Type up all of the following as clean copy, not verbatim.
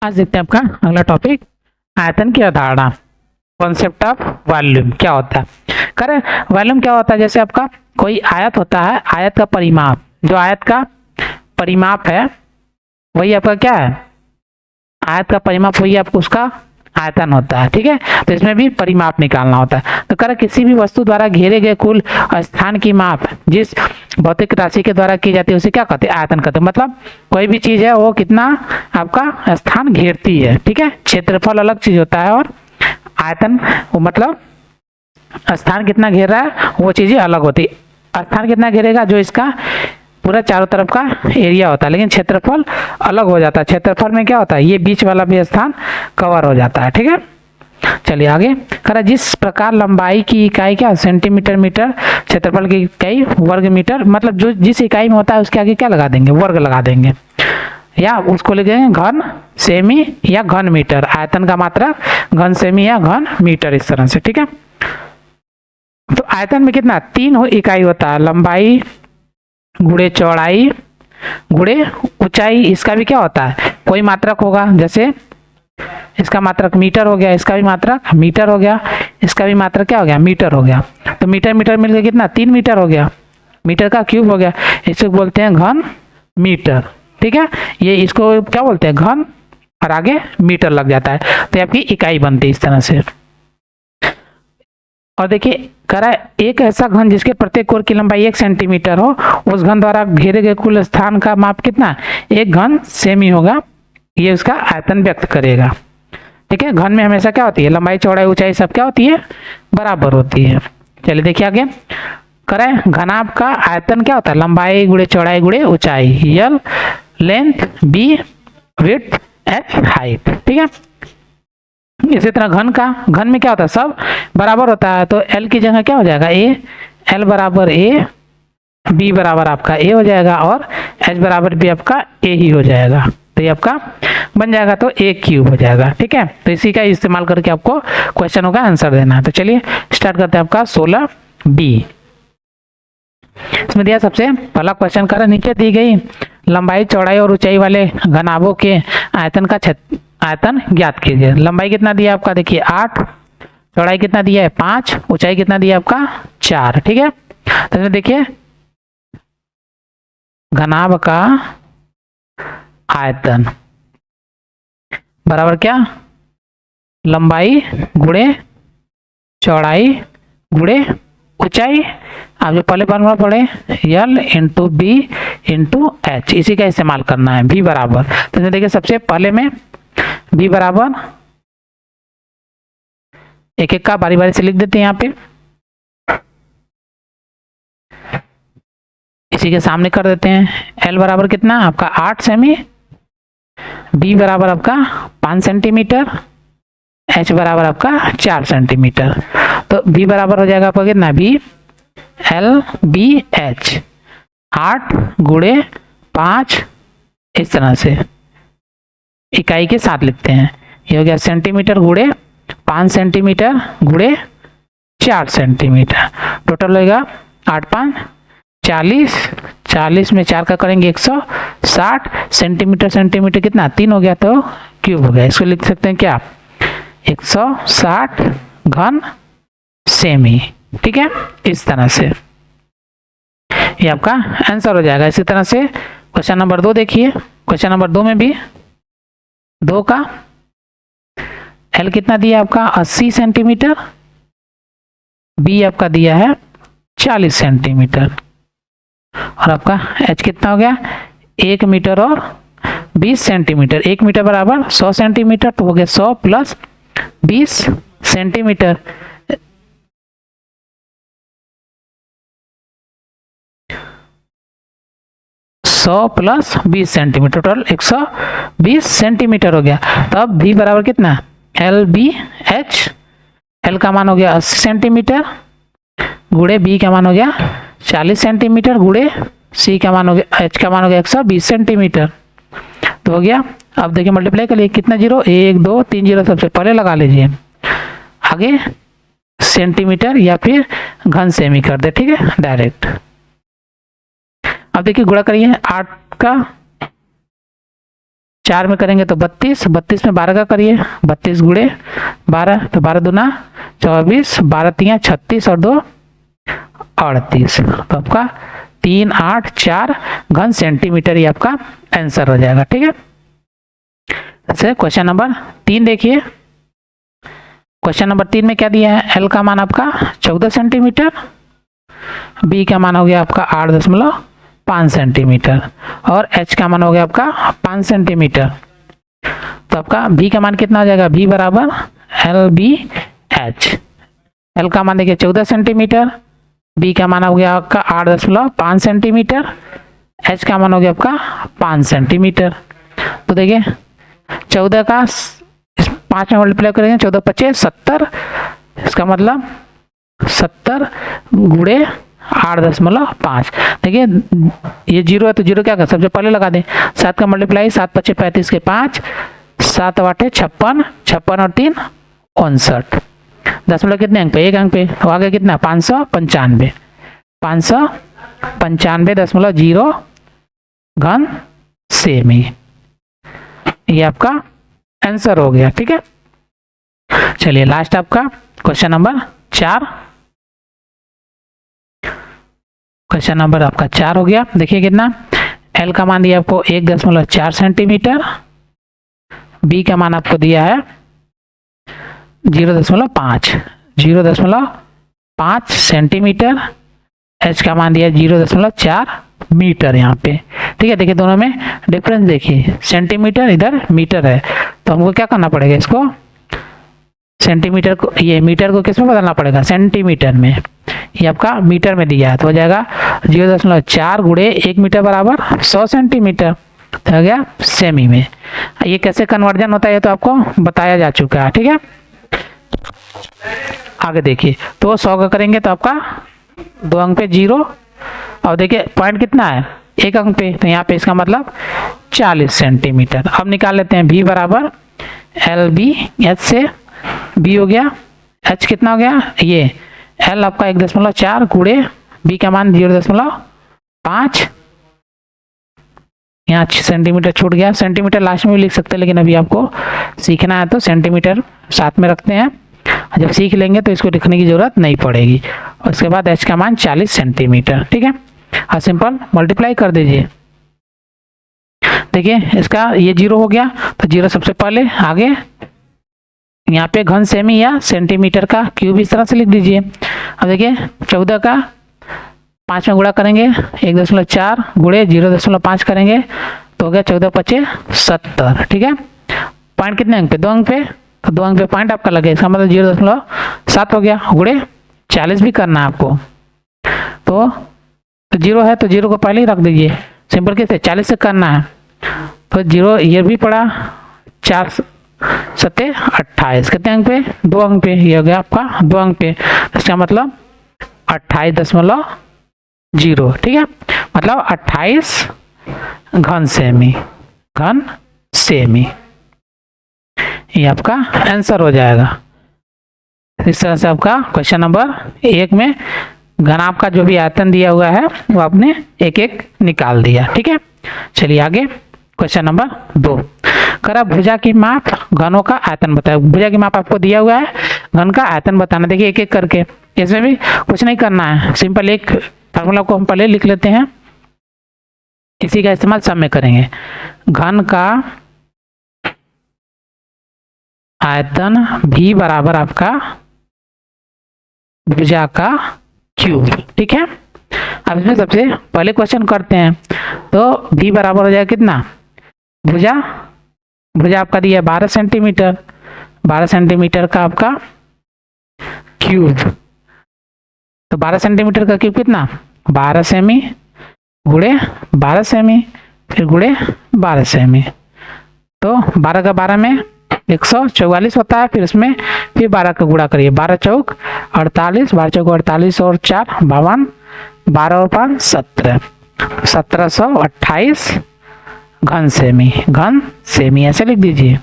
आज देखते हैं आपका अगला टॉपिक, आयतन की अवधारणा, कॉन्सेप्ट ऑफ वॉल्यूम। क्या होता है करें, वॉल्यूम क्या होता है? जैसे आपका कोई आयत होता है, आयत का परिमाप, जो आयत का परिमाप है वही आपका क्या है, आयत का परिमाप वही आपको उसका आयतन होता है। ठीक है, तो इसमें भी परिमाप निकालना होता है। तो करें, किसी भी वस्तु द्वारा घेरे गए कुल स्थान की माप जिस भौतिक राशि के द्वारा की जाती है उसे क्या कहते हैं? आयतन कहते हैं। मतलब कोई भी चीज है वो कितना आपका स्थान घेरती है। ठीक है, क्षेत्रफल अलग चीज होता है और आयतन वो मतलब स्थान कितना घेर रहा है वो चीजें अलग होती है। स्थान कितना घेरेगा? जो इसका पूरा चारों तरफ का एरिया होता है, लेकिन क्षेत्रफल अलग हो जाता है। क्षेत्रफल में क्या होता है, ये बीच वाला भी स्थान कवर हो जाता है। ठीक है, चलिए आगे करा। जिस प्रकार लंबाई की इकाई क्या, सेंटीमीटर, मीटर, क्षेत्रफल की इकाई वर्ग मीटर, मतलब जो जिस इकाई में होता है उसके आगे क्या लगा देंगे? वर्ग लगा देंगे, या उसको लिखेंगे घन सेमी या घन मीटर। आयतन का मात्रक घन सेमी या घन मीटर, इस तरह से। ठीक है, तो आयतन में कितना? 3 इकाई होता है, लंबाई गुणे चौड़ाई गुणे ऊंचाई। इसका भी क्या होता है, कोई मात्रक होगा। जैसे इसका मात्रक मीटर हो गया, इसका भी मात्रक मीटर हो गया, इसका भी मात्रक क्या हो गया? मीटर हो गया। तो मीटर मीटर मिलकर कितना? 3 मीटर हो गया, मीटर का क्यूब हो गया। इसको बोलते हैं घन मीटर। ठीक है, ये इसको क्या बोलते हैं? घन, और आगे मीटर लग जाता है, तो आपकी इकाई बनती है इस तरह से। और देखिए करा, एक ऐसा घन जिसके प्रत्येक कोण की लंबाई 1 सेंटीमीटर हो, उस घन द्वारा घेरे गए कुल स्थान का माप कितना? 1 घन सेमी होगा। ये उसका आयतन व्यक्त करेगा। ठीक है, घन में हमेशा क्या होती है? लंबाई चौड़ाई ऊंचाई सब क्या होती है? बराबर होती है। चलिए देखिए आगे करें, घनाभ का आयतन क्या होता है? लंबाई गुणे चौड़ाई गुणे ऊंचाई। L length, B width, H height. ठीक है, इसी तरह घन का, घन में क्या होता है? सब बराबर होता है, तो L की जगह क्या हो जाएगा? A, L बराबर A, B बराबर आपका A हो जाएगा, और H बराबर भी आपका A ही हो जाएगा। तो ये आपका बन जाएगा, तो A क्यूब हो जाएगा। ठीक है, तो इसी का इस्तेमाल करके आपको क्वेश्चनों का आंसर देना है। तो चलिए स्टार्ट करते हैं आपका 16B। इसमें दिया सबसे पहला क्वेश्चन कर, नीचे दी गई लंबाई चौड़ाई और ऊंचाई वाले घनाभों के आयतन का आयतन ज्ञात कीजिए। लंबाई कितना दिया आपका? देखिए 8, चौड़ाई कितना दिया है? 5, ऊंचाई कितना दिया आपका? 4। ठीक है, तो इसमें देखिए घनाभ का आयतन बराबर क्या? लंबाई गुणे चौड़ाई गुणे ऊंचाई। आप जो पहले फॉर्मूला पढ़े, L into B into H, इसी का इस्तेमाल करना है। V बराबर, तो इसमें देखिए सबसे पहले में V बराबर एक एक का बारी बारी से लिख देते हैं यहाँ पे, इसी के सामने कर देते हैं। L बराबर कितना आपका? 8 सेमी, B बराबर आपका 5 सेंटीमीटर, H बराबर आपका 4 सेंटीमीटर। तो B बराबर हो जाएगा आपका कितना? B L B H, 8 गुणे 5, इस तरह से इकाई के साथ लिखते हैं। ये हो गया सेंटीमीटर गुणे 5 सेंटीमीटर गुणे 4 सेंटीमीटर। टोटल होगा 8 5 40, 40 में 4 का करेंगे 160 सेंटीमीटर। सेंटीमीटर कितना? 3 हो गया, तो क्यूब हो गया। इसको लिख सकते हैं क्या? 160 घन सेमी। ठीक है, इस तरह से ये आपका आंसर हो जाएगा। इसी तरह से क्वेश्चन नंबर 2 देखिए। क्वेश्चन नंबर 2 में भी 2 का L कितना दिया आपका? 80 सेंटीमीटर, B आपका दिया है 40 सेंटीमीटर, और आपका H कितना हो गया? 1 मीटर और 20 सेंटीमीटर। 1 मीटर बराबर 100 सेंटीमीटर, तो हो गया 100 plus 20 centimetre. Plus 20 centimetre, total 120 centimetre हो गया। तब V बराबर कितना? L B H, L का मान हो गया 80 सेंटीमीटर गुणे B का मान हो गया 40 सेंटीमीटर गुणे C का मान हो गया, H का मान हो गया 120 सेंटीमीटर। तो हो गया। अब देखिए मल्टीप्लाई करिए, कितना जीरो? 1 2 3 जीरो सबसे पहले लगा लीजिए, आगे सेंटीमीटर या फिर घन सेमी कर दे। ठीक है, डायरेक्ट। अब देखिए गुणा करिए, 8 का 4 में करेंगे तो 32, 32 में 12 का करिए, 32 गुणे 12 तो 12 दूना 24, 12 तिया 36 और 2 38, तो आपका 384 घन सेंटीमीटर, ये आपका आंसर हो जाएगा। ठीक है, ऐसे क्वेश्चन नंबर 3 देखिए। क्वेश्चन नंबर 3 में क्या दिया है, एल का मान आपका 14 सेंटीमीटर, बी का मान हो गया आपका 8.5 सेंटीमीटर और एच का मान हो गया आपका 5 सेंटीमीटर। तो आपका बी का मान कितना हो जाएगा, बी बराबर एल बी एच। एल का मान देखिए 14 सेंटीमीटर, बी का मान हो गया आपका 8.5 सेंटीमीटर, एच का मान हो गया आपका 5 सेंटीमीटर। तो देखिए 14 का 5 में मल्टीप्लाई करेंगे, 14 25 70, इसका मतलब 70 गुणे 8.5। देखिए ये 0 है तो 0 क्या कर, सबसे पहले लगा दें, 7 का मल्टीप्लाई 7 25 35 के 5, 7 8 56, 56 और 3 59, 10 कितने अंक पे, 1 अंक पे, तो आगे कितना 595, 595.0 घन सेमी, ये आपका आंसर हो गया। ठीक है, चलिए लास्ट आपका क्वेश्चन नंबर 4। क्वेश्चन नंबर आपका 4 हो गया। देखिए कितना, एल का मान दिया आपको 1.4 सेंटीमीटर, बी का मान आपको दिया है 0.5 सेंटीमीटर, एच का मान दिया 0.4 मीटर यहाँ पे। ठीक है, देखिए दोनों में डिफरेंस देखिए, सेंटीमीटर इधर मीटर है, तो हमको क्या करना पड़ेगा, इसको सेंटीमीटर को, ये मीटर को किस में बदलना पड़ेगा, सेंटीमीटर में। ये आपका मीटर में दिया है तो हो जाएगा 0.4 गुणे 1 मीटर बराबर 100 सेंटीमीटर, तो हो गया सेमी में। ये कैसे कन्वर्जन होता है ये तो आपको बताया जा चुका है। ठीक है, आगे देखिए, तो 100 का करेंगे तो आपका 2 अंक पे 0, और देखिए पॉइंट कितना है, 1 अंक पे, तो यहाँ पे इसका मतलब 40 सेंटीमीटर। अब निकाल लेते हैं, बी बराबर एल बी एच से बी हो गया, एच कितना हो गया, ये एल आपका 1.4 गुणे बी का मान 0.5, यहाँ सेंटीमीटर छूट गया, सेंटीमीटर लास्ट में भी लिख सकते हैं, लेकिन अभी आपको सीखना है तो सेंटीमीटर साथ में रखते हैं, जब सीख लेंगे तो इसको लिखने की जरूरत नहीं पड़ेगी। और उसके बाद एच का मान 40 सेंटीमीटर। ठीक है, और सिंपल मल्टीप्लाई कर दीजिए। देखिए इसका ये 0 हो गया, तो 0 सबसे पहले, आगे यहाँ पे घन सेमी या सेंटीमीटर का क्यूब इस तरह से लिख दीजिए। अब देखिए 14 का 5 में गुणा करेंगे, 1.4 गुणे 0.5 करेंगे तो हो गया 14 25 70। ठीक है, पॉइंट कितने अंक पे, 2 अंक पे, तो 2 अंक पे पॉइंट आपका लगे, इसका मतलब 0.7 हो गया, गुणे 40 भी करना है आपको, तो 0 है तो 0 को पहले ही रख दीजिए, सिंपल कैसे 40 से करना है, तो 0 ये भी पड़ा, 4 7 28, कितने अंक पे, 2 अंक पे, ये हो गया आपका 2 अंक पे, इसका मतलब 28.0। ठीक है, मतलब 28 घन सेमी, घन सेमी, ये आपका आंसर हो जाएगा। इस तरह से आपका क्वेश्चन नंबर 1 में घन आपका जो भी आयतन दिया हुआ है वो आपने एक एक निकाल दिया। ठीक है, चलिए आगे क्वेश्चन नंबर 2, करा भुजा की माप घनों का आयतन बताए। भुजा की माप आपको दिया हुआ है, घन का आयतन बताना। देखिए एक एक करके, इसमें भी कुछ नहीं करना है, सिंपल एक फार्मूला को हम पहले लिख लेते हैं, इसी का इस्तेमाल सब में करेंगे। घन का आयतन भी बराबर आपका भुजा का क्यूब। ठीक है, अब इसमें सबसे पहले क्वेश्चन करते हैं, तो भी बराबर हो जाएगा कितना, भुजा आपका दिया 12 सेंटीमीटर, 12 सेंटीमीटर का आपका क्यूब, तो 12 सेंटीमीटर का क्यूब कितना, 12 सेमी गुणे 12 सेमी फिर गुणे 12 सेमी, तो 12 का 12 में 144 होता है, फिर इसमें फिर 12 का गुणा करिए, 12 चौक 48, 12 चौक 48 और 4 52, 12 और 5 17, 1728 घन सेमी, घन सेमी ऐसे लिख दीजिए,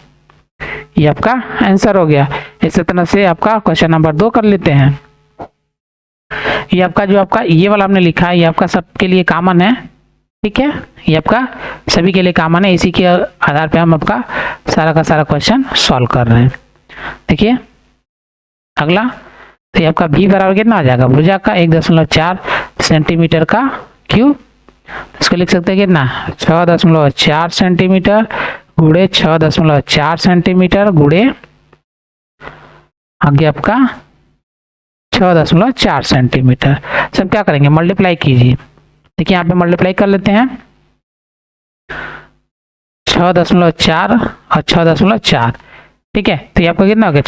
ये आपका आंसर हो गया। इसी तरह से आपका क्वेश्चन नंबर 2 कर लेते हैं। ये आपका जो आपका ये वाला आपने लिखा है, ये आपका सबके लिए कॉमन है, ठीक है, ये आपका सभी के लिए कॉमन है, इसी के आधार पे हम आपका सारा का सारा क्वेश्चन सॉल्व कर रहे हैं। देखिए अगला, तो ये आपका भी बराबर कितना आ जाएगा, भुजा का 1.4 सेंटीमीटर का क्यूब, इसको लिख सकते हैं कितना 6.4 सेंटीमीटर गुड़े 6.4 सेंटीमीटर गुड़े आगे आपका 6.4 सेंटीमीटर। सब क्या करेंगे, मल्टीप्लाई कीजिए। देखिए यहाँ पे मल्टीप्लाई कर लेते हैं, 6.4 और 6.4, ठीक है। तो ये आपका कितना हो गया,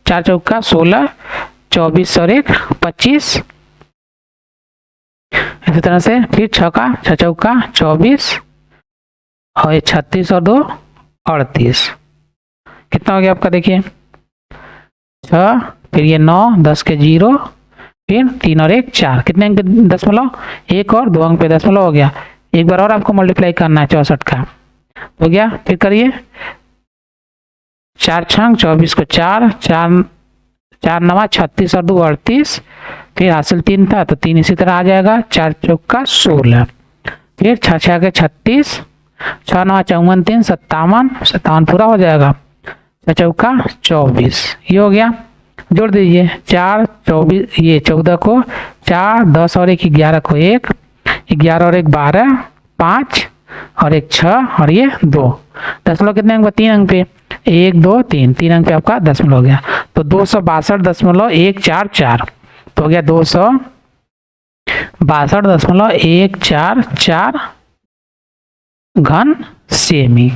4 चौका 16, 24 और 1 25। इसी तरह से फिर 6 चौका 24 और ये 36 और 2 38। कितना हो गया आपका, देखिए 6, फिर ये 9, 10 के 0, फिर 3 और 1 4, कितने अंक दशमलव, 1 और 2 अंक पे दशमलव हो गया। एक बार और आपको मल्टीप्लाई करना है 64 का, हो गया। फिर करिए 4 छंग 24 को 4, 4 9 36 और 2 38, फिर हासिल 3 था तो 3 इसी तरह आ जाएगा, 4 चौका 16, फिर 6 6 के 36, 6 9 54 3 57 पूरा हो जाएगा, 6 चौका 24, ये हो गया। जोड़ दीजिए 4 24, ये 14 को 4, 10 और 1 11 को 1, 11 और 1 12, 5 और 1 6 और ये 2, दशमलव कितने अंक पे, 3 अंक पे, 1 2 3, 3 अंक पे आपका दशमलव हो गया। तो 262.144, तो हो गया 262.144 घन सेमी,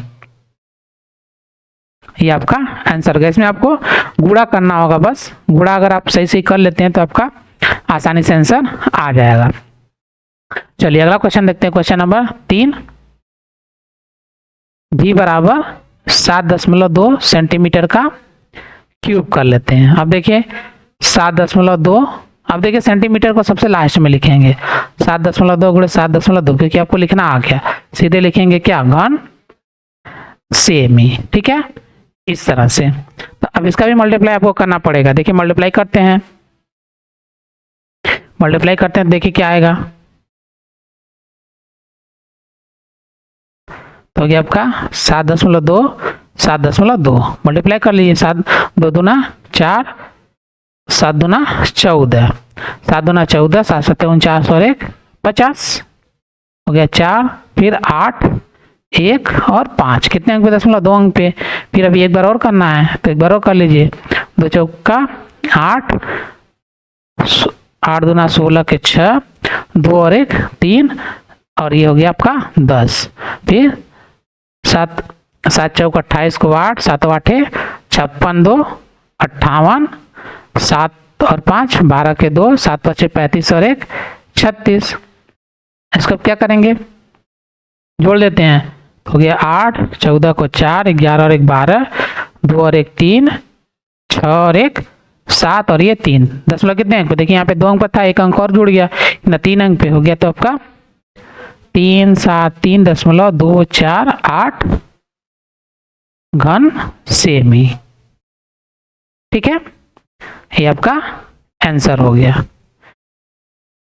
ये आपका आंसर होगा। इसमें आपको गुणा करना होगा, बस गुणा अगर आप सही कर लेते हैं तो आपका आसानी से आंसर आ जाएगा। चलिए अगला क्वेश्चन देखते हैं, क्वेश्चन नंबर 3। भी बराबर 7.2 सेंटीमीटर का क्यूब कर लेते हैं। अब देखिए 7.2, अब देखिए सेंटीमीटर को सबसे लास्ट में लिखेंगे, 7.2 गुणे 7.2, क्योंकि आपको लिखना आ गया, सीधे लिखेंगे क्या, घन सेमी, ठीक है, इस तरह से। तो अब इसका भी मल्टीप्लाई आपको करना पड़ेगा। देखिए मल्टीप्लाई करते हैं, देखिए क्या आएगा, तो गया आपका 7.2 मल्टीप्लाई कर लीजिए, 7 2 दूना 4, 7 दूना 14, 7 दूना 14, 7 7 49 और 1 50, हो गया 4, फिर 8 1 और 5, कितने अंक पे दशमलव, 2 अंक पे। फिर अभी एक बार और करना है, तो एक बार और कर लीजिए, 2 चौका 8, 8 दूना 16 के 6, 2 और 1 3, और ये हो गया आपका 10। फिर 7 चौका 28 को 8, 7 8 56 2 58, 7 और 5 12 के 2, 7 5 35 और 1 36। इसको क्या करेंगे, जोड़ लेते हैं, हो गया 8 14 को 4, 11 और 1 12, 2 और 1 3, 6 और 1 7 और ये 3, दशमलव कितने अंक पे, देखिए यहाँ पे 2 अंक पर था, 1 अंक और जुड़ गया, ना 3 अंक पे हो गया, तो आपका 3 7 3.248 घन सेमी, ठीक है, ये आपका आंसर हो गया।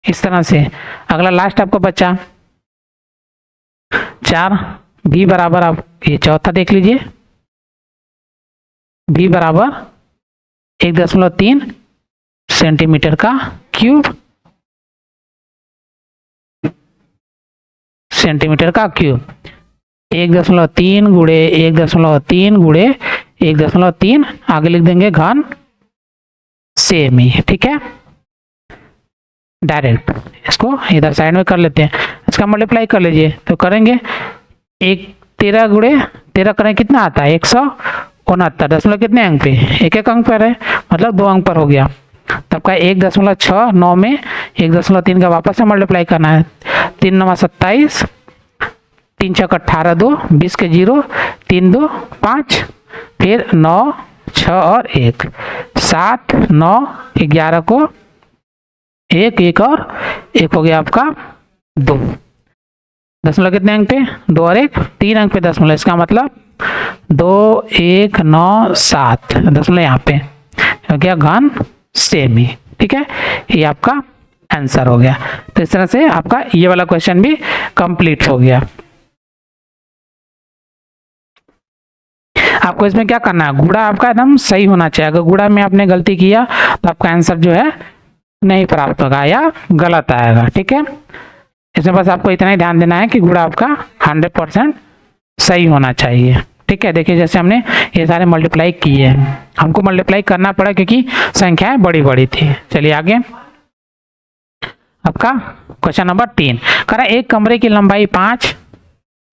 इस तरह से अगला लास्ट आपको बचा 4, भी बराबर, आप ये चौथा देख लीजिए, भी बराबर 1.3 सेंटीमीटर का क्यूब, सेंटीमीटर का क्यूब, 1.3 गुणे 1.3 गुणे 1.3, आगे लिख देंगे घन सेमी, ठीक है, डायरेक्ट इसको इधर साइड में कर लेते हैं, इसका मल्टीप्लाई कर लीजिए, तो करेंगे 13 गुणे 13 करें, कितना आता है 169, दशमलव कितने अंक पे, एक अंक पर है, मतलब 2 अंक पर हो गया, तब का 1.69 में 1.3 का वापस से मल्टीप्लाई करना है, 3 9 27, 3 6 18 2, 20 के 0, 3 2 5, फिर 9 6 और 1 7 9 11 को 1 1 और 1 हो गया आपका 2, दशमलव कितने अंक पे, 2 और 1 3 अंक पे दशमलव, इसका मतलब 2 1 9 7, दशमलव यहाँ पे हो गया घन सेमी, ठीक है, ये आपका आंसर हो गया। तो इस तरह से आपका ये वाला क्वेश्चन भी कंप्लीट हो गया। आपको इसमें क्या करना है, गुणा आपका एकदम सही होना चाहिए। अगर गुणा में आपने गलती किया तो आपका आंसर जो है नहीं प्राप्त होगा या गलत आएगा। ठीक है, इसमें बस आपको इतना ही ध्यान देना है कि गुणा आपका 100% सही होना चाहिए। ठीक है, देखिए जैसे हमने ये सारे मल्टीप्लाई किए हैं, हमको मल्टीप्लाई करना पड़ा क्योंकि संख्याएं बड़ी बड़ी थी। चलिए आगे, आपका क्वेश्चन नंबर 3 कह रहा है एक कमरे की लंबाई 5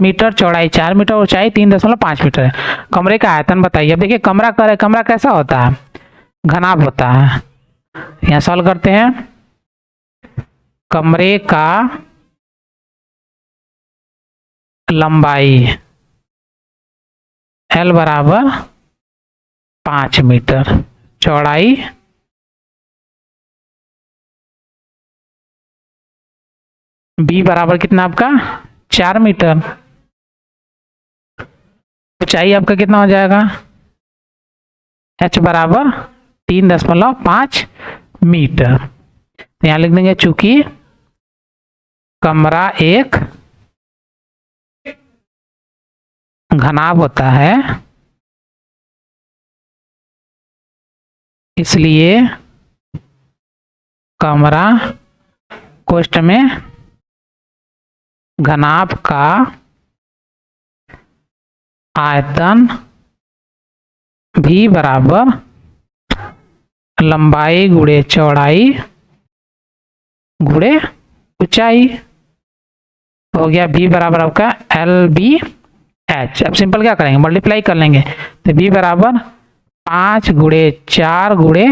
मीटर, चौड़ाई 4 मीटर, ऊंचाई 3.5 मीटर है। कमरे का आयतन बताइए। अब देखिए कमरा करे, कमरा कैसा होता है, घनाभ होता है। यहाँ सॉल्व करते हैं। कमरे का लंबाई L बराबर 5 मीटर, चौड़ाई B बराबर कितना आपका 4 मीटर, ऊंचाई आपका कितना हो जाएगा H बराबर 3.5 मीटर। तो यहाँ लिख देंगे चूंकि कमरा एक घनाभ होता है इसलिए कमरा कोष्ठ में घनाभ का आयतन भी बराबर लंबाई गुणे चौड़ाई गुणे ऊंचाई हो गया। B बराबर आपका LBH। अब सिंपल क्या करेंगे, मल्टीप्लाई कर लेंगे। तो B बराबर 5 गुणे 4 गुणे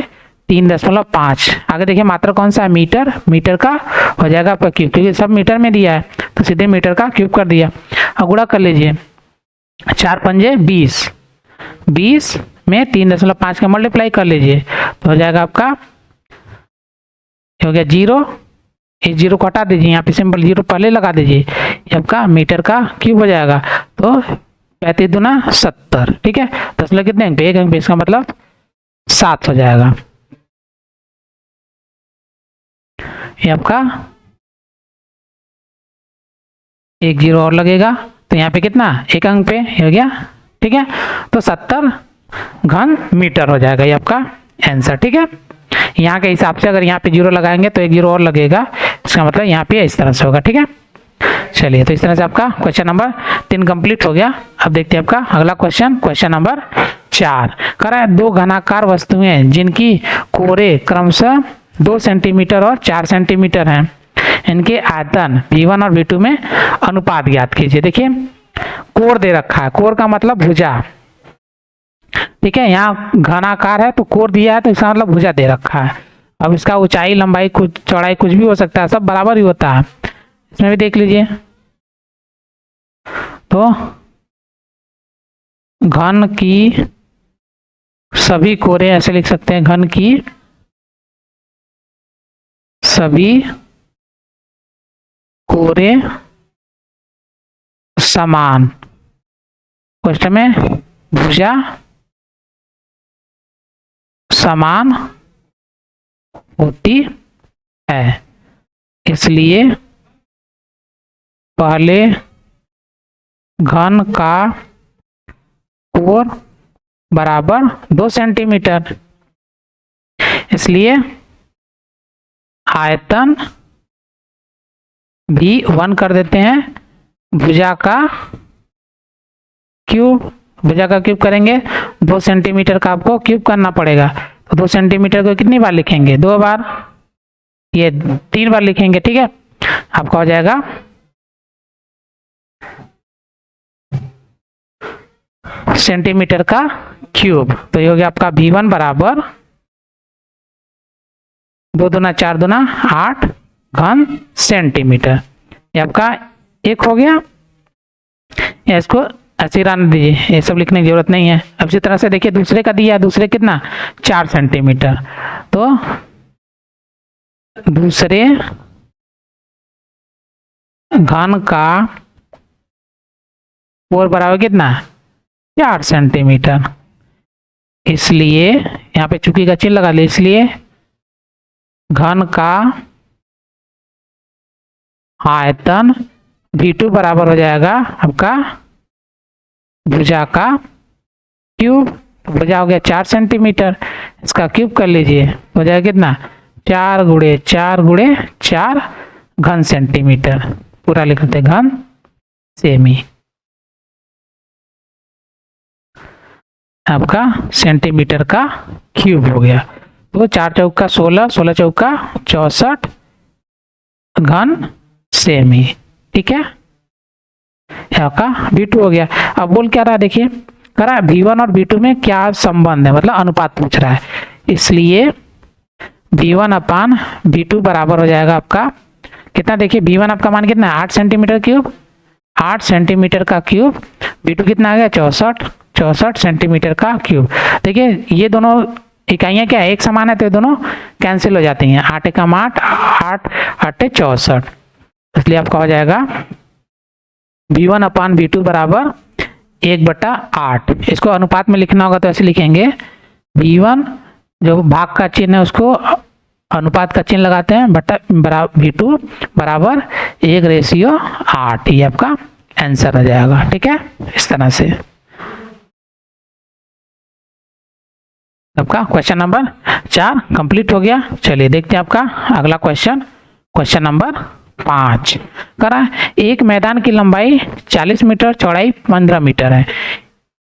3.5। आगे देखिए मात्रा कौन सा है, मीटर, मीटर का हो जाएगा आपका क्यूब, क्योंकि सब मीटर में दिया है तो सीधे मीटर का क्यूब कर दिया। अब गुणा कर लीजिए, 4 पंजे 20, 20 में 3.5 का मल्टीप्लाई कर लीजिए तो हो जाएगा आपका, हो गया 0, इस 0 को हटा दीजिए, यहाँ पे सिंपल 0 पहले लगा दीजिए, ये आपका मीटर का क्यूब हो जाएगा। तो 35 दूना 70। ठीक है, 10 लगे कितने अंक पे, 1 अंक पे, इसका मतलब 7 हो जाएगा। ये आपका 1 0 और लगेगा तो यहाँ पे कितना 1 अंक पे हो गया। ठीक है, तो 70 घन मीटर हो जाएगा ये आपका आंसर। ठीक है, यहाँ के हिसाब से अगर यहाँ पे 0 लगाएंगे तो 1 0 और लगेगा, इसका मतलब यहाँ पे इस तरह से होगा। ठीक है, चलिए तो इस तरह से आपका क्वेश्चन नंबर 3 कंप्लीट हो गया। अब देखते हैं आपका अगला क्वेश्चन, क्वेश्चन नंबर 4 कह रहा है 2 घनाकार वस्तुएं जिनकी कोरे क्रमशः 2 सेंटीमीटर और 4 सेंटीमीटर हैं, इनके आयतन V1 और V2 में अनुपात ज्ञात कीजिए। देखिए कोर दे रखा है, कोर का मतलब भुजा। ठीक है, यहाँ घनाकार है तो कोर दिया है तो इसका मतलब भुजा दे रखा है। अब इसका ऊंचाई लंबाई कुछ चौड़ाई कुछ भी हो सकता है, सब बराबर ही होता है। इसमें भी देख लीजिए, तो घन की सभी कोरे, ऐसे लिख सकते हैं, घन की सभी कोरे समान क्वेश्चन में भुजा समान होती है, इसलिए पहले घन का कोर बराबर 2 सेंटीमीटर, इसलिए आयतन भी 1 कर देते हैं। भुजा का क्यूब, भुजा का क्यूब करेंगे 2 सेंटीमीटर का आपको क्यूब करना पड़ेगा, तो 2 सेंटीमीटर को कितनी बार लिखेंगे, 2 बार, ये 3 बार लिखेंगे। ठीक है, आपका हो जाएगा सेंटीमीटर का क्यूब। तो ये हो गया आपका V1 बराबर 2 दूना 4 दूना 8 घन सेंटीमीटर। ये आपका 1 हो गया, इसको ऐसे रहने दीजिए, ये सब लिखने की जरूरत नहीं है। अब इसी तरह से देखिए दूसरे का दिया है, दूसरे कितना 4 सेंटीमीटर, तो दूसरे घन का कोर बराबर कितना 4 सेंटीमीटर, इसलिए यहाँ पे चुकी का चिन्ह लगा ले, इसलिए घन का आयतन V2 बराबर हो जाएगा आपका भुजा का क्यूब। भुजा हो गया 4 सेंटीमीटर, इसका क्यूब कर लीजिए, हो जाएगा कितना 4 गुणे 4 गुणे 4 घन सेंटीमीटर, पूरा लिख लेते घन सेमी। आपका सेंटीमीटर का क्यूब हो गया। तो 4 चौका 16, 16 चौका 64 घन सेमी। ठीक है, आपका V2 हो गया। अब बोल क्या रहा है, देखिए कह रहा है V1 और V2 में क्या संबंध है, मतलब अनुपात पूछ रहा है। इसलिए V1 अपान V2 बराबर हो जाएगा आपका कितना, देखिए V1 आपका मान कितना है 8 सेंटीमीटर क्यूब, 8 सेंटीमीटर का क्यूब। V2 कितना आ गया 64, 64 सेंटीमीटर का क्यूब। देखिए ये दोनों इकाइयाँ क्या है, एक समान है, तो ये दोनों कैंसिल हो जाती हैं। 8 एकम 8, 8 8 64, इसलिए आपका हो जाएगा V1 अपान V2 बराबर 1/8। इसको अनुपात में लिखना होगा तो ऐसे लिखेंगे, V1 जो भाग का चिन्ह है उसको अनुपात का चिन्ह लगाते हैं, बटा V2 बराबर 1:8। ये आपका आंसर हो जाएगा। ठीक है, इस तरह से आपका क्वेश्चन नंबर 4 कंप्लीट हो गया। चलिए देखते हैं आपका अगला क्वेश्चन, क्वेश्चन नंबर 5 करा है। एक मैदान की लंबाई 40 मीटर, चौड़ाई 15 मीटर है।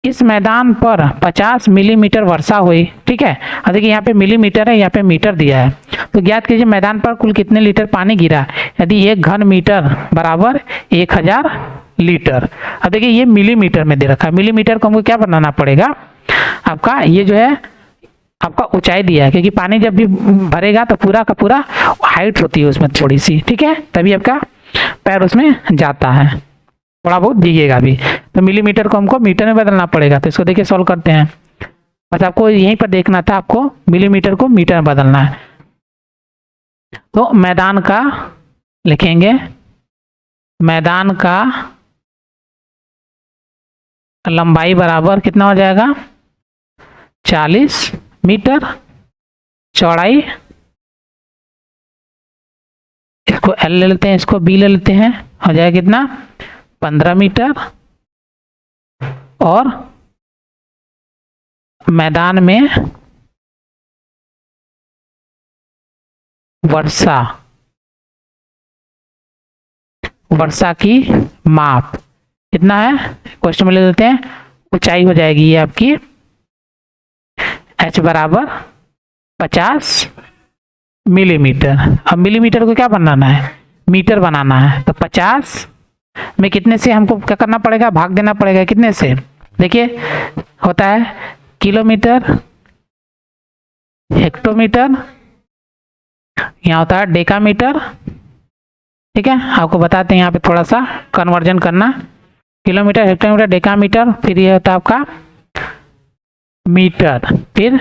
इस मैदान पर 50 मिलीमीटर वर्षा हुई। ठीक है, और देखिए यहाँ पे मिलीमीटर है, यहाँ पे मीटर दिया है। तो ज्ञात कीजिए मैदान पर कुल कितने लीटर पानी गिरा यदि 1 घन मीटर बराबर 1000 लीटर। अब देखिए ये मिलीमीटर में दे रखा है, मिलीमीटर को हमको क्या बनाना पड़ेगा, आपका ये जो है आपका ऊंचाई दिया है, क्योंकि पानी जब भी भरेगा तो पूरा का पूरा हाइट होती है उसमें थोड़ी सी। ठीक है, तभी आपका पैर उसमें जाता है, थोड़ा बहुत भीगेगा भी। तो मिलीमीटर को हमको मीटर में बदलना पड़ेगा। तो इसको देखिए सॉल्व करते हैं, बस आपको यहीं पर देखना था, आपको मिलीमीटर को मीटर में बदलना है। तो मैदान का लिखेंगे, मैदान का लंबाई बराबर कितना हो जाएगा 40 मीटर, चौड़ाई इसको L ले लेते हैं, इसको B ले लेते हैं, हो जाएगा कितना 15 मीटर। और मैदान में वर्षा की माप कितना है, क्वेश्चन में ले लेते हैं। ऊंचाई हो जाएगी ये आपकी H बराबर 50 मिलीमीटर। अब मिलीमीटर को क्या बनाना है, मीटर बनाना है। तो 50 में कितने से हमको क्या करना पड़ेगा, भाग देना पड़ेगा कितने से, देखिए होता है किलोमीटर, हेक्टोमीटर, यहाँ होता है डेकामीटर। ठीक है, आपको बताते हैं यहाँ पे थोड़ा सा कन्वर्जन करना, किलोमीटर, हेक्टोमीटर, डेकामीटर, फिर ये होता है आपका मीटर, फिर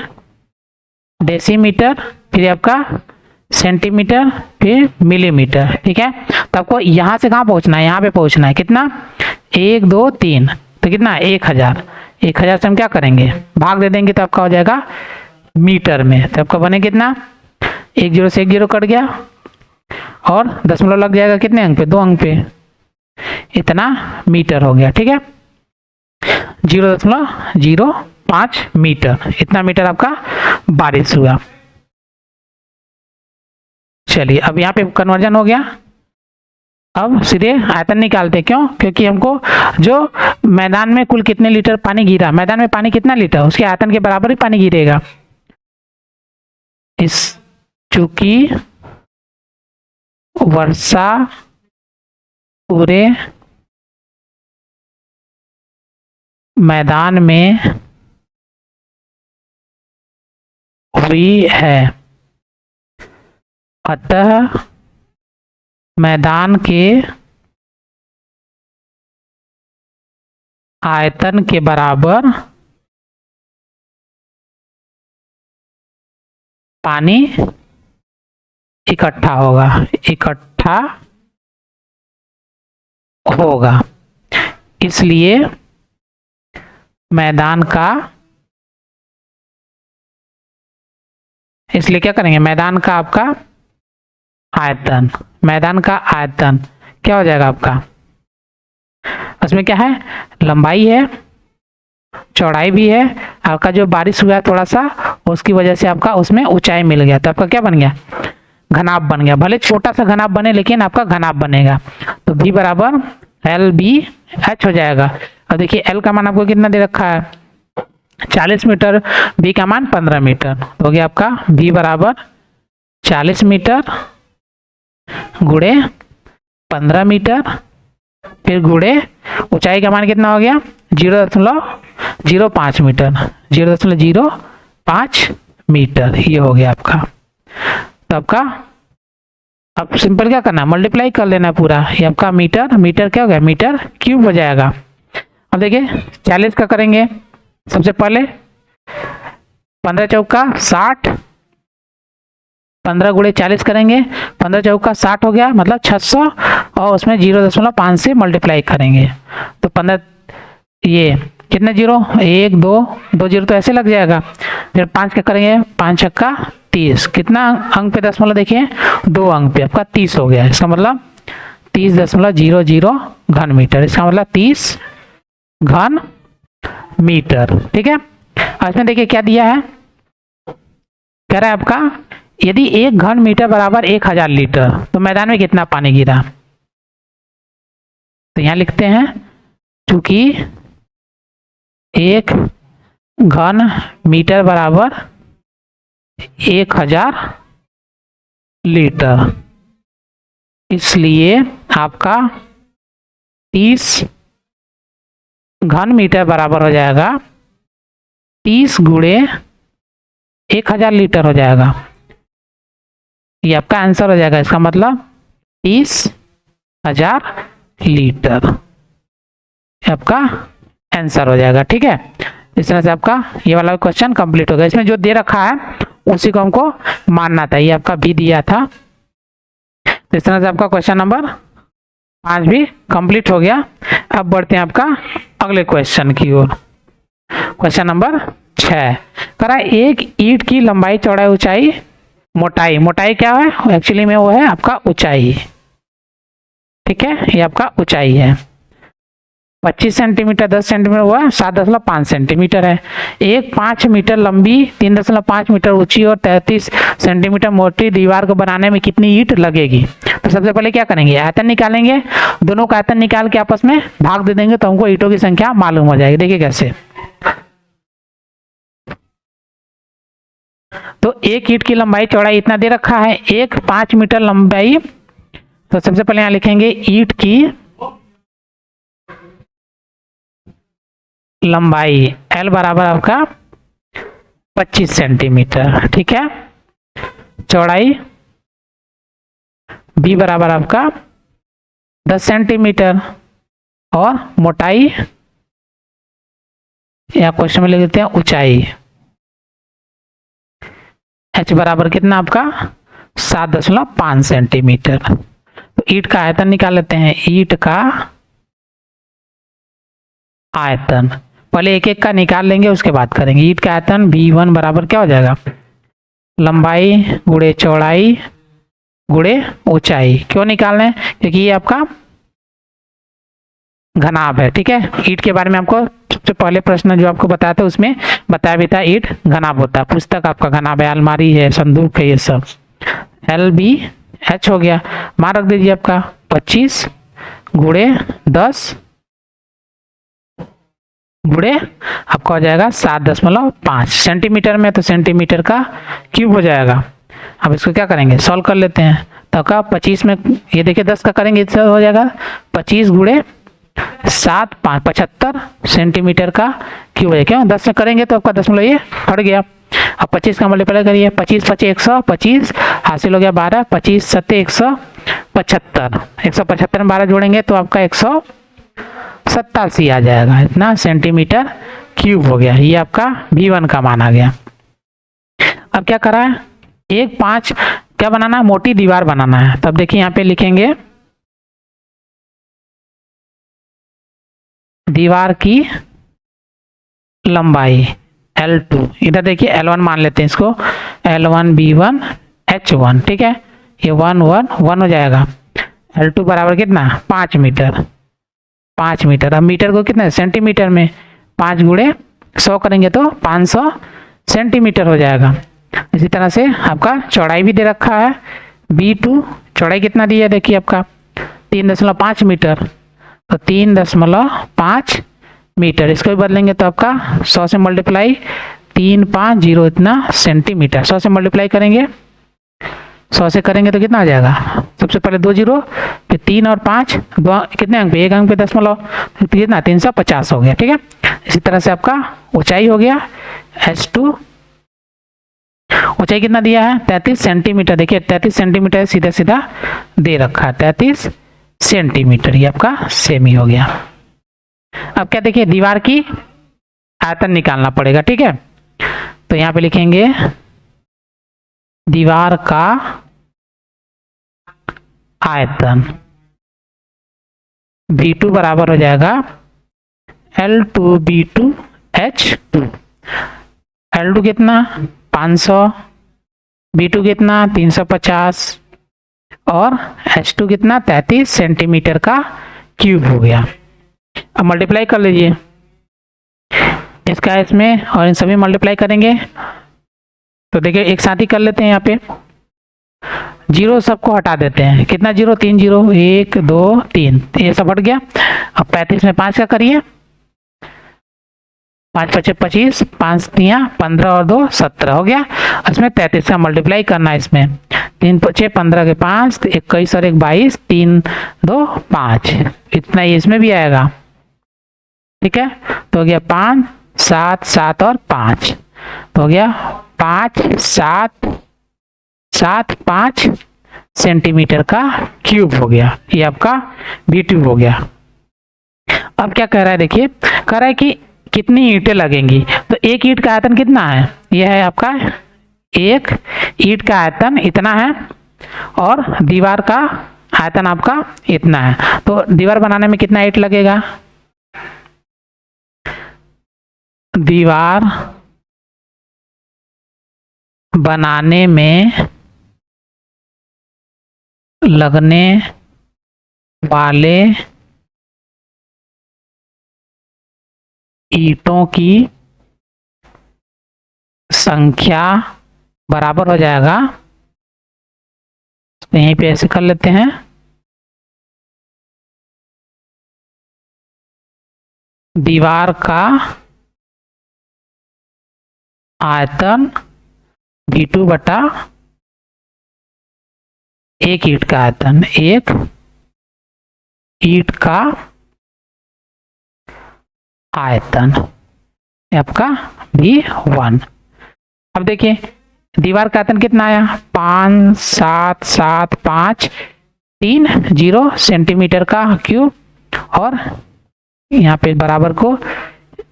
डेसीमीटर, फिर आपका सेंटीमीटर, फिर मिलीमीटर। ठीक है, तो आपको यहाँ से कहाँ पहुँचना है, यहाँ पे पहुँचना है। कितना 1 2 3, तो कितना 1000। 1000 से हम क्या करेंगे, भाग दे देंगे तो आपका हो जाएगा मीटर में। तो आपका बने कितना 1 0 से 1 0 कट गया, और दशमलव लग जाएगा कितने अंक पे, 2 अंक पे, इतना मीटर हो गया। ठीक है, 0.05 मीटर, इतना मीटर आपका बारिश हुआ। चलिए अब यहाँ पे कन्वर्जन हो गया। अब सीधे आयतन निकालते हैं, क्यों, क्योंकि हमको जो मैदान में कुल कितने लीटर पानी गिरा, मैदान में पानी कितना लीटर, उसके आयतन के बराबर ही पानी गिरेगा। इस चूंकि वर्षा पूरे मैदान में हुई है, अतः मैदान के आयतन के बराबर पानी इकट्ठा होगा। इसलिए मैदान का, इसलिए क्या करेंगे, मैदान का आपका आयतन, मैदान का आयतन क्या हो जाएगा आपका उसमें क्या है, लंबाई है, चौड़ाई भी है, आपका जो बारिश हुआ है थोड़ा सा उसकी वजह से आपका उसमें ऊंचाई मिल गया, तो आपका क्या बन गया, घनाभ बन गया। भले छोटा सा घनाभ बने लेकिन आपका घनाभ बनेगा। तो v बराबर एल बी एच हो जाएगा। और देखिए एल का मान आपको कितना दे रखा है, 40 मीटर, बी का मान 15 मीटर, तो हो गया आपका v बराबर 40 मीटर गुणे 15 मीटर, फिर गुणे ऊंचाई का मान कितना हो गया 0.05 मीटर, 0.05 मीटर, ये हो गया आपका। तो आपका अब सिंपल क्या करना है, मल्टीप्लाई कर लेना है पूरा, ये आपका मीटर, मीटर क्या हो गया, मीटर क्यूब हो जाएगा। अब देखिए 40 का करेंगे, सबसे पहले 15 चौका 60, 15 गुणे 40 करेंगे, 15 चौका 60 हो गया, मतलब 600, और उसमें 0.5 से मल्टीप्लाई करेंगे तो 15, ये कितने जीरो, 1 2 जीरो तो ऐसे लग जाएगा। फिर 5 का करेंगे, 5 छक्का 30, कितना अंक पे दशमलव देखिए, 2 अंक पे आपका 30 हो गया। इसका मतलब 30.00 घन मीटर, इसका मतलब 30 घन मीटर। ठीक है, इसमें देखिए क्या दिया है, कह रहा है आपका यदि 1 घन मीटर बराबर 1000 लीटर तो मैदान में कितना पानी गिरा। तो यहां लिखते हैं चूंकि 1 घन मीटर बराबर 1000 लीटर, इसलिए आपका 30 घन मीटर बराबर हो जाएगा 30 गुणे 1000 लीटर हो जाएगा। ये आपका आंसर हो जाएगा, इसका मतलब 30,000 लीटर आपका आंसर हो जाएगा। ठीक है, इस तरह से आपका ये वाला क्वेश्चन कंप्लीट हो गया। इसमें जो दे रखा है उसी को हमको मानना था, ये आपका भी दिया था। तो इस तरह से आपका क्वेश्चन नंबर 5 भी कंप्लीट हो गया। अब बढ़ते हैं आपका अगले क्वेश्चन की ओर। क्वेश्चन नंबर 6 करा, एक ईंट की लंबाई चौड़ाई ऊंचाई मोटाई, मोटाई क्या है एक्चुअली में, वो है आपका ऊंचाई। ठीक है, ये आपका ऊंचाई है 25 सेंटीमीटर, 10 सेंटीमीटर हुआ 7.5 सेंटीमीटर है। एक 5 मीटर लंबी 3.5 मीटर ऊंची और 33 सेंटीमीटर मोटी दीवार को बनाने में कितनी ईंट लगेगी। तो सबसे पहले क्या करेंगे, आयतन निकालेंगे, दोनों का आयतन निकाल के आपस में भाग दे देंगे तो हमको ईंटों की संख्या मालूम हो जाएगी। देखिए कैसे, तो एक ईंट की लंबाई चौड़ाई इतना दे रखा है, एक 5 मीटर लंबाई, तो सबसे पहले यहां लिखेंगे ईंट की लंबाई L बराबर आपका 25 सेंटीमीटर। ठीक है, चौड़ाई B बराबर आपका 10 सेंटीमीटर और मोटाई या क्वेश्चन में लिख देते हैं ऊंचाई H बराबर कितना आपका 7.5 सेंटीमीटर। तो ईंट का आयतन निकाल लेते हैं, ईंट का आयतन पहले एक एक का निकाल लेंगे उसके बाद करेंगे। ईंट का आयतन V1 बराबर क्या हो जाएगा, लंबाई गुणे चौड़ाई गुणे ऊंचाई। क्यों निकाल रहे हैं, क्योंकि ये आपका घनाभ है। ठीक है, ईंट के बारे में आपको सबसे पहले प्रश्न जो आपको बताया था उसमें बताया भी था ईंट घनाभ होता है, पुस्तक आपका घनाभ है, अलमारी है, संदूक है, ये सब। LBH हो गया, मान रख दीजिए आपका 25 गुणे 10 गुणे आपका हो जाएगा 7.5 सेंटीमीटर में, तो सेंटीमीटर का क्यूब हो जाएगा। अब इसको क्या करेंगे, सॉल्व कर लेते हैं। तो का 25 में ये देखिए 10 का करेंगे इससे हो जाएगा 25 गुणे 7 5 75 सेंटीमीटर का क्यूब है। क्यों 10 में करेंगे तो आपका दशमलव ये हट गया। अब 25 का मल्टीप्लाई करिए, 25 5 125 हासिल हो गया 12, 25 7 175, 175 में 12 जोड़ेंगे तो आपका 187 आ जाएगा, इतना सेंटीमीटर क्यूब हो गया। ये आपका V1 का मान आ गया। अब क्या करा है, एक 5 क्या बनाना है, मोटी दीवार बनाना है। तब देखिए यहाँ पे लिखेंगे दीवार की लंबाई L2, इधर देखिए L1 मान लेते हैं इसको, L1 B1 H1। ठीक है, ये 1 1 1 हो जाएगा। L2 बराबर कितना 5 मीटर, 5 मीटर। अब मीटर को कितना है सेंटीमीटर में, 5 गुणे 100 करेंगे तो 500 सेंटीमीटर हो जाएगा। इसी तरह से आपका चौड़ाई भी दे रखा है, B2 चौड़ाई कितना दिया है देखिए आपका 3.5 मीटर, तो 3.5 मीटर। इसको भी बदलेंगे तो आपका 100 से मल्टीप्लाई 350 इतना सेंटीमीटर। 100 से मल्टीप्लाई करेंगे, 100 से करेंगे तो कितना आ जाएगा, सबसे पहले 2 जीरो, फिर 3 और 5, दो कितने अंक पे, एक अंक पे दशमलव, कितना 350 हो गया। ठीक है, इसी तरह से आपका ऊंचाई हो गया H2, ऊंचाई कितना दिया है 33 सेंटीमीटर। देखिए 33 सेंटीमीटर सीधा सीधा दे रखा है, 33 सेंटीमीटर, ये आपका सेमी हो गया। अब क्या देखिए दीवार की आयतन निकालना पड़ेगा। ठीक है, तो यहां पे लिखेंगे दीवार का आयतन B2 बराबर हो जाएगा L2B2H2। L2 कितना 500, B2 कितना 350 और H2 कितना 33 सेंटीमीटर का क्यूब हो गया। अब मल्टीप्लाई कर लीजिए, इसका इसमें और इन सभी मल्टीप्लाई करेंगे तो देखिए एक साथ ही कर लेते हैं। यहाँ पे जीरो सबको हटा देते हैं, कितना जीरो 3 जीरो, 1 2 3, ये सब हट गया। अब 35 में 5 का करिए, 5 पचे 25, 5 तिया 15 और 2 17 हो गया। इसमें 33 का मल्टीप्लाई करना है, इसमें 3 पचे 15 के 5, 21 और 1 22, 3 2 5, इतना ही इसमें भी आएगा। ठीक है, तो हो गया 5 7 7 और 5, तो हो गया 5 7 7 5 सेंटीमीटर का क्यूब हो गया। ये आपका B2 हो गया। अब क्या कह रहा है देखिए, कह रहा है कि कितनी ईंटें लगेंगी, तो एक ईंट का आयतन कितना है, यह है आपका एक ईंट का आयतन इतना है और दीवार का आयतन आपका इतना है। तो दीवार बनाने में कितना ईंट लगेगा, दीवार बनाने में लगने वाले ईंटों की संख्या बराबर हो जाएगा, तो यहीं पे ऐसे कर लेते हैं, दीवार का आयतन B2 बटा एक ईंट का आयतन, एक ईंट का आयतन आपका B1। अब देखिए दीवार का आयतन कितना आया 5 7 7 5 3 0 सेंटीमीटर का क्यूब, और यहाँ पे बराबर को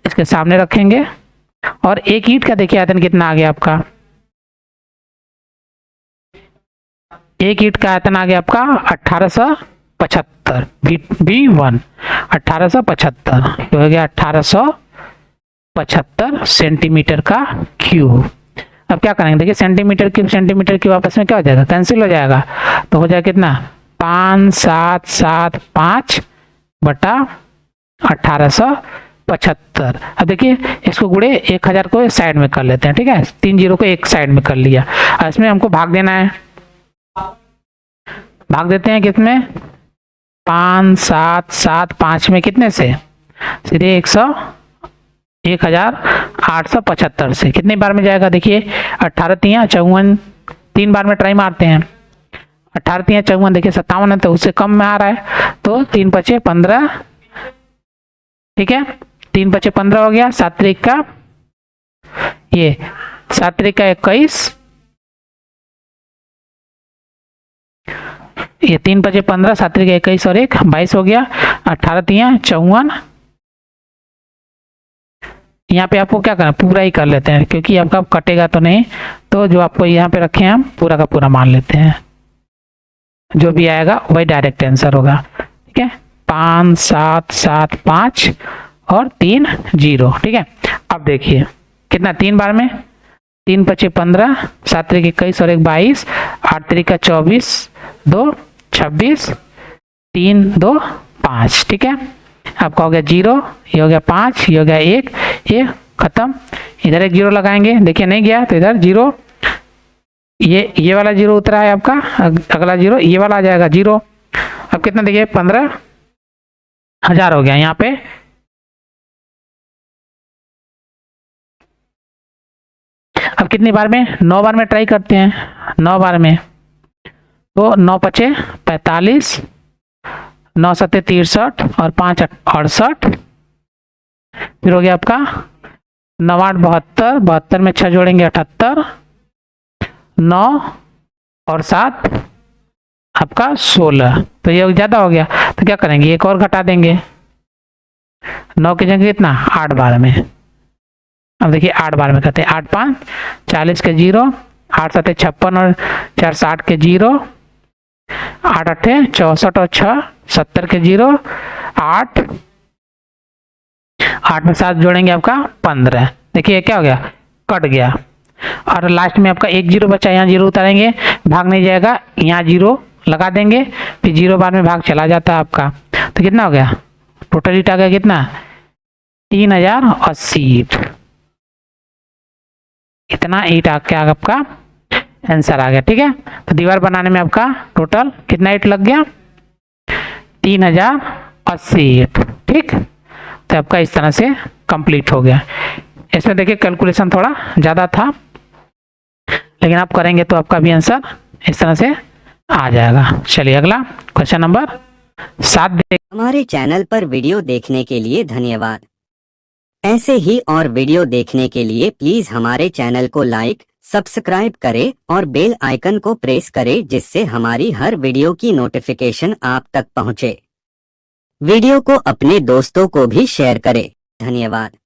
इसके सामने रखेंगे, और एक ईंट का देखिए आयतन कितना आ गया आपका, एक ईंट का आयतन आ गया आपका 1875, B1 1875, तो हो गया 1875 सेंटीमीटर का क्यूब। अब क्या करेंगे देखिए सेंटीमीटर क्यूब आपस में क्या हो जाएगा, कैंसिल हो जाएगा, तो हो जाएगा कितना 5 7 7 5 बटा 1875। अब देखिए इसको गुणे 1000 को साइड में कर लेते हैं। ठीक है, 3 जीरो को एक साइड में कर लिया, इसमें हमको भाग देना है, भाग देते हैं कितने 5 7 7 5 में कितने से, सीधे 1875 से कितने बार में जाएगा देखिए 18 तिया 54, 3 बार में ट्राई मारते हैं, 18 तिया 54 देखिए 57 है, तो उससे कम में आ रहा है, तो 3 पचे 15, ठीक है 3 पचे 15 हो गया, 7 त्रिक का ये 7 त्रिक का 21, ये 3 पचे 15, 7 त्रिक 21 और 1 22 हो गया, 18 तिया 54। यहाँ पे आपको क्या करना पूरा ही कर लेते हैं, क्योंकि आपका कटेगा तो नहीं, तो जो आपको यहाँ पे रखे हैं हम पूरा का पूरा मान लेते हैं, जो भी आएगा वही डायरेक्ट आंसर होगा। ठीक है, 5 7 7 5 और 3 0। ठीक है, अब देखिए कितना 3 बार में, 3 पचे 15, 7 त्रिक 21 और 1 22, 8 त्रिक का 24, 2 26, 3 2 5। ठीक है, आपका हो गया 0, ये हो गया 5, ये हो गया 1, ये खत्म। इधर एक 0 लगाएंगे, देखिए नहीं गया तो इधर 0, ये वाला 0 उतरा है आपका, अगला 0 ये वाला आ जाएगा 0। अब कितना देखिए 15,000 हो गया यहाँ पे। अब कितनी बार में, 9 बार में ट्राई करते हैं। 9 बार में तो 9 पचे 45, 9 सत्ते 63 और 5 68, फिर हो गया आपका 9 8 72, 72 में 6 जोड़ेंगे 78, 9 और 7 आपका 16। तो ये ज़्यादा हो गया तो क्या करेंगे, एक और घटा देंगे, 9 की जगह कितना 8 बार में। अब देखिए 8 बार में करते हैं, 8 5 40 के 0, 8 7 56 और 4 60 के 0, 8 8 64 और 6 70 के 0, 8 8 में 7 जोड़ेंगे आपका 15। देखिए क्या हो गया, कट गया। और लास्ट में आपका एक 0 बचा, यहाँ 0 उतारेंगे, भाग नहीं जाएगा, यहाँ 0 लगा देंगे, फिर 0 बार में भाग चला जाता है आपका। तो कितना हो गया, टोटल ईट आ गया कितना 3080 ईट। इतना ईट आ गया आपका आंसर आ गया। ठीक है, तो दीवार बनाने में आपका टोटल कितना ईट लग गया 3080 ईट। ठीक, तो आपका इस तरह से कंप्लीट हो गया। इसमें देखिए कैलकुलेशन थोड़ा ज़्यादा था, लेकिन आप करेंगे तो आपका भी आंसर इस तरह से आ जाएगा। चलिए अगला क्वेश्चन नंबर 7 हमारे चैनल पर वीडियो देखने के लिए धन्यवाद। ऐसे ही और वीडियो देखने के लिए प्लीज हमारे चैनल को लाइक, सब्सक्राइब करें और बेल आइकन को प्रेस करें, जिससे हमारी हर वीडियो की नोटिफिकेशन आप तक पहुंचे। वीडियो को अपने दोस्तों को भी शेयर करें। धन्यवाद।